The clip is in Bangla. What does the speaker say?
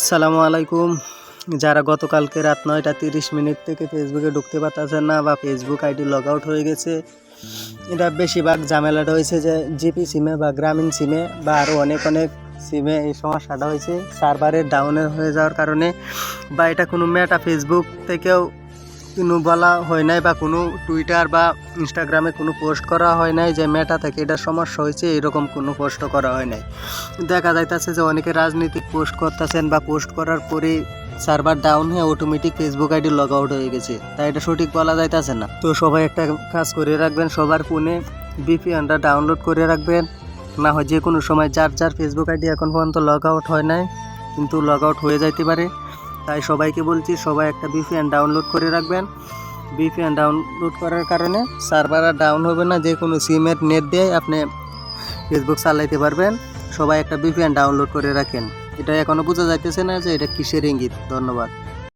আসসালামু আলাইকুম। যারা গতকালকে রাত 9:30 থেকে ফেসবুকে ঢুকতে পারতেছেন না বা ফেসবুক আইডি লগ আউট হয়ে গেছে, এটা বেশিরভাগ ঝামেলাটা হয়েছে যে জিপি সিমে বা গ্রামীণ সিমে বা আরও অনেক সিমে এই সমস্যাটা হয়েছে সার্ভারের ডাউনের হয়ে যাওয়ার কারণে, বা এটা কোনো মেটা ফেসবুক থেকেও কোনো বলা হয় নাই বা কোনো টুইটার বা ইনস্টাগ্রামে কোনো পোস্ট করা হয় নাই যে মেটা থেকে এটা সমস্যা হয়েছে, এরকম কোনো পোস্টও করা হয় নাই। দেখা যাইতেছে যে অনেকে রাজনৈতিক পোস্ট করতেছেন বা পোস্ট করার পরে সার্ভার ডাউন হয়ে automatic Facebook ID log out হয়ে গেছে, তাই এটা সঠিক বলা যাইতেছে না। তো সবাই একটা কাজ করে রাখবেন, সবার ফোনে ভিপিএনটা ডাউনলোড করে রাখবেন, না হয় যে কোনো সময় যার ফেসবুক আইডি এখন পর্যন্ত লগ আউট হয় নাই কিন্তু লগ আউট হয়ে যাইতে পারে। তাই সবাইকে বলছি, সবাই একটা ভিপিএন ডাউনলোড করে রাখবেন। ভিপিএন ডাউনলোড করার কারণে সার্ভার আর ডাউন হবে না, যে কোনো সিমের নেট দিয়ে আপনি ফেসবুক চালাইতে পারবেন। সবাই একটা ভিপিএন ডাউনলোড করে রাখেন। এটা এখনও বোঝা যাইতেছে না যে এটা কিসের ইঙ্গিত। ধন্যবাদ।